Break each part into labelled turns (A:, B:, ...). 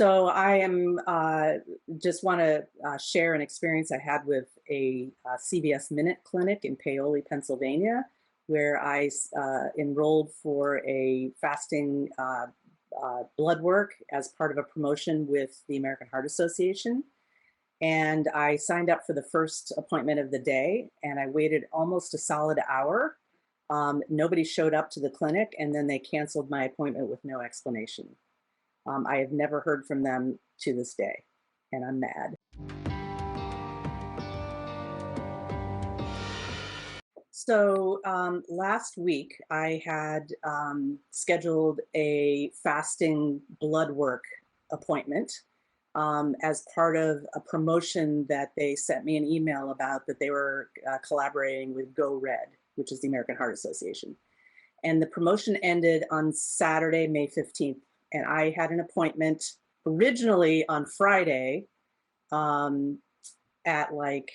A: So I am just want to share an experience I had with a CVS Minute Clinic in Paoli, Pennsylvania, where I enrolled for a fasting blood work as part of a promotion with the American Heart Association. And I signed up for the first appointment of the day, and I waited almost a solid hour. Nobody showed up to the clinic, and then they canceled my appointment with no explanation. I have never heard from them to this day, and I'm mad. So last week I had scheduled a fasting blood work appointment as part of a promotion that they sent me an email about, that they were collaborating with Go Red, which is the American Heart Association. And the promotion ended on Saturday, May 15th. And I had an appointment originally on Friday at like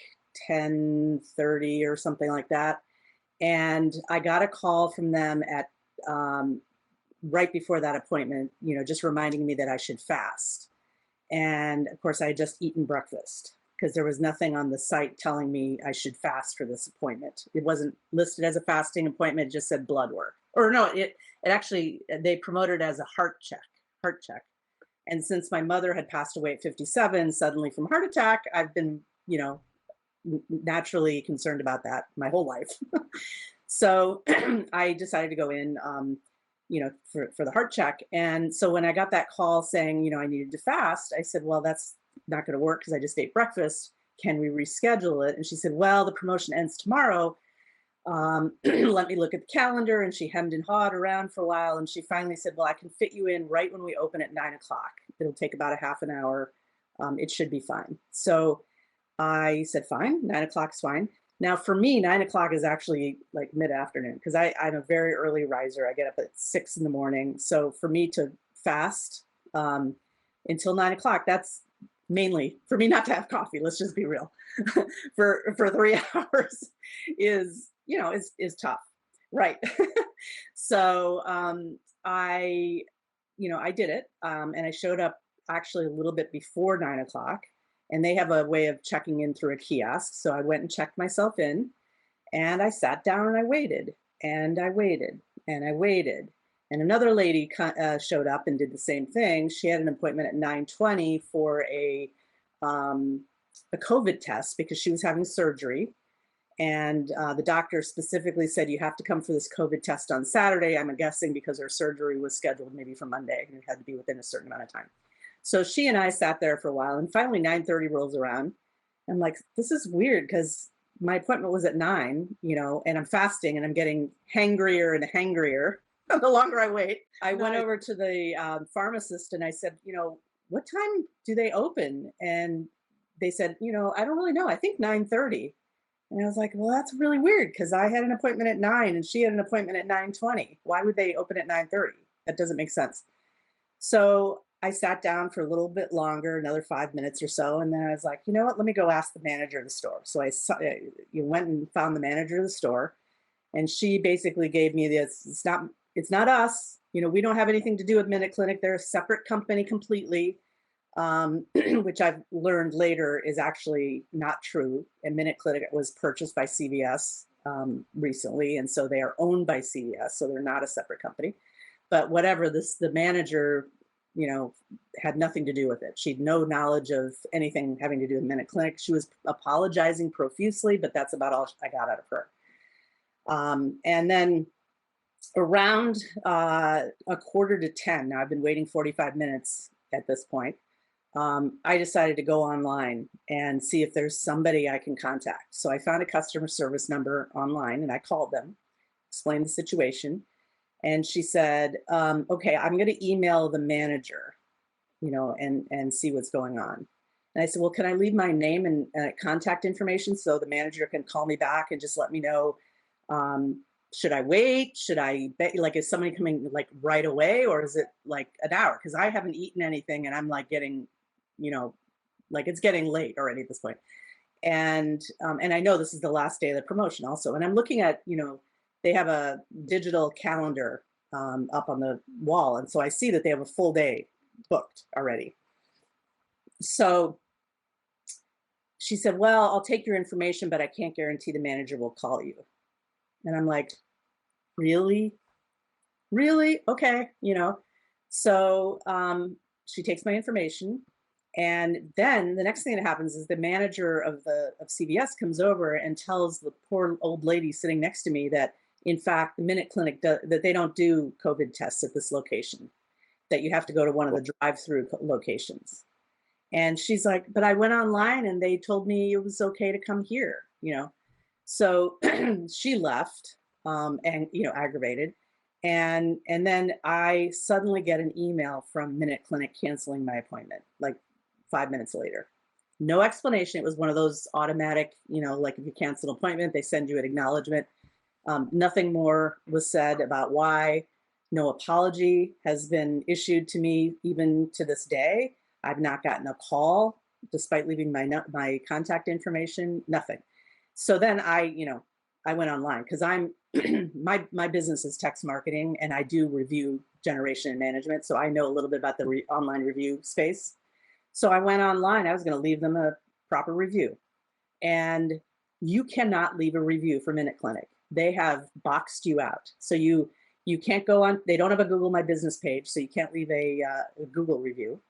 A: 10:30 or something like that. And I got a call from them at right before that appointment, just reminding me that I should fast. And of course, I had just eaten breakfast because there was nothing on the site telling me I should fast for this appointment. It wasn't listed as a fasting appointment, it just said blood work. Or no, it actually, they promoted it as a heart check. And since my mother had passed away at 57, suddenly from heart attack, I've been, naturally concerned about that my whole life. So I decided to go in, for the heart check. And so when I got that call saying, I needed to fast, I said, well, that's not going to work because I just ate breakfast. Can we reschedule it? And she said, well, the promotion ends tomorrow. Let me look at the calendar. And she hemmed and hawed around for a while. And she finally said, well, I can fit you in right when we open at 9 o'clock. It'll take about a half an hour. It should be fine. So I said, fine, 9 o'clock's fine. Now for me, 9 o'clock is actually like mid-afternoon because I'm a very early riser. I get up at 6 in the morning. So for me to fast until 9 o'clock, that's mainly for me not to have coffee. Let's just be real. for 3 hours is tough. Right. So I did it. And I showed up actually a little bit before 9 o'clock. And they have a way of checking in through a kiosk. So I went and checked myself in, and I sat down and I waited and I waited and I waited. And another lady showed up and did the same thing. She had an appointment at 9:20 for a COVID test because she was having surgery. And the doctor specifically said, you have to come for this COVID test on Saturday. I'm guessing because her surgery was scheduled maybe for Monday and it had to be within a certain amount of time. So she and I sat there for a while, and finally 9:30 rolls around. I'm like, this is weird because my appointment was at 9, and I'm fasting and I'm getting hangrier and hangrier the longer I wait. I went over to the pharmacist and I said, what time do they open? And they said, I don't really know. I think 9:30. And I was like, well, that's really weird because I had an appointment at 9 and she had an appointment at 9:20. Why would they open at 9:30? That doesn't make sense. So I sat down for a little bit longer, another 5 minutes or so. And then I was like, you know what, let me go ask the manager of the store. So you went and found the manager of the store, and she basically gave me this, it's not us. We don't have anything to do with Minute Clinic. They're a separate company completely, which I've learned later is actually not true. And Minute Clinic was purchased by CVS recently. And so they are owned by CVS. So they're not a separate company. But whatever, the manager, had nothing to do with it. She had no knowledge of anything having to do with Minute Clinic. She was apologizing profusely, but that's about all I got out of her. And then around 9:45, now I've been waiting 45 minutes at this point, I decided to go online and see if there's somebody I can contact. So I found a customer service number online and I called them, explained the situation. And she said, okay, I'm going to email the manager, and see what's going on. And I said, well, can I leave my name and contact information so the manager can call me back and just let me know, should I wait? Should I is somebody coming like right away, or is it like an hour? Because I haven't eaten anything and I'm like getting, it's getting late already at this point. And I know this is the last day of the promotion also. And I'm looking at, they have a digital calendar up on the wall. And so I see that they have a full day booked already. So she said, well, I'll take your information, but I can't guarantee the manager will call you. And I'm like, really? Really? Okay. So she takes my information. And then the next thing that happens is the manager of CVS comes over and tells the poor old lady sitting next to me that, in fact, the Minute Clinic that they don't do COVID tests at this location, that you have to go to one of the drive-through locations. And she's like, but I went online and they told me it was okay to come here. So she left, and aggravated. And then I suddenly get an email from Minute Clinic canceling my appointment, like 5 minutes later. No explanation. It was one of those automatic, like if you cancel an appointment, they send you an acknowledgement. Nothing more was said about why. No apology has been issued to me even to this day. I've not gotten a call despite leaving my contact information, nothing. So then I went online because I'm my business is text marketing and I do review generation and management. So I know a little bit about the online review space. So I went online. I was going to leave them a proper review. And you cannot leave a review for Minute Clinic. They have boxed you out. So you can't go on. They don't have a Google My Business page, so you can't leave a Google review.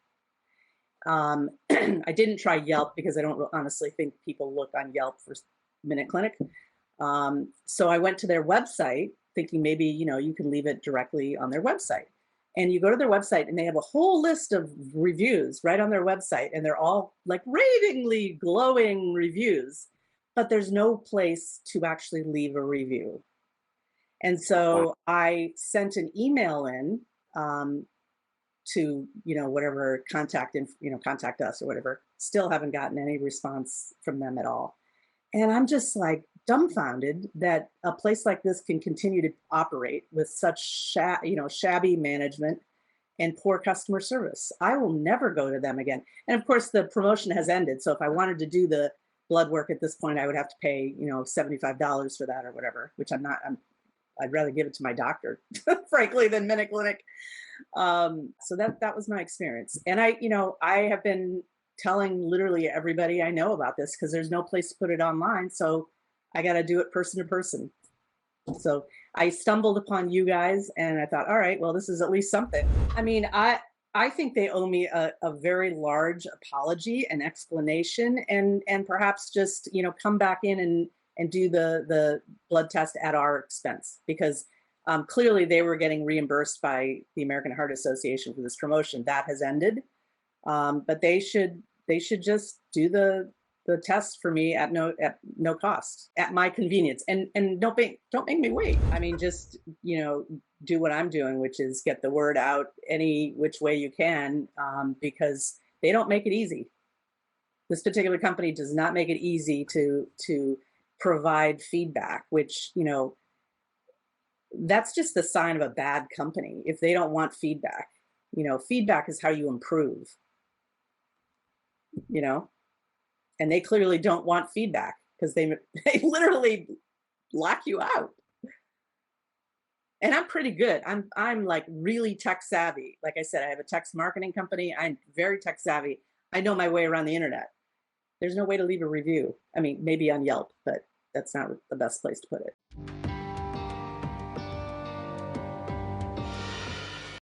A: I didn't try Yelp because I don't honestly think people look on Yelp for Minute Clinic. So I went to their website thinking maybe, you can leave it directly on their website. And you go to their website and they have a whole list of reviews right on their website. And they're all like ravingly glowing reviews, but there's no place to actually leave a review. And so I sent an email in, to, whatever contact us or whatever. Still haven't gotten any response from them at all. And I'm just like dumbfounded that a place like this can continue to operate with such shabby management and poor customer service. I will never go to them again. And of course, the promotion has ended. So if I wanted to do the blood work at this point, I would have to pay, $75 for that or whatever, which I'd rather give it to my doctor, frankly, than Minute Clinic. So that was my experience. And I have been telling literally everybody I know about this because there's no place to put it online. So I got to do it person to person. So I stumbled upon you guys and I thought, all right, well, this is at least something. I mean, I think they owe me a very large apology and explanation and perhaps just, come back in and do the blood test at our expense because clearly they were getting reimbursed by the American Heart Association for this promotion. That has ended. But they should just do the test for me at no cost, at my convenience, and don't make me wait. I mean, just do what I'm doing, which is get the word out any which way you can, because they don't make it easy. This particular company does not make it easy to provide feedback, which that's just the sign of a bad company if they don't want feedback. Feedback is how you improve. And they clearly don't want feedback because they literally lock you out. And I'm pretty good. I'm like really tech savvy. Like I said, I have a text marketing company. I'm very tech savvy. I know my way around the internet. There's no way to leave a review. I mean, maybe on Yelp, but that's not the best place to put it.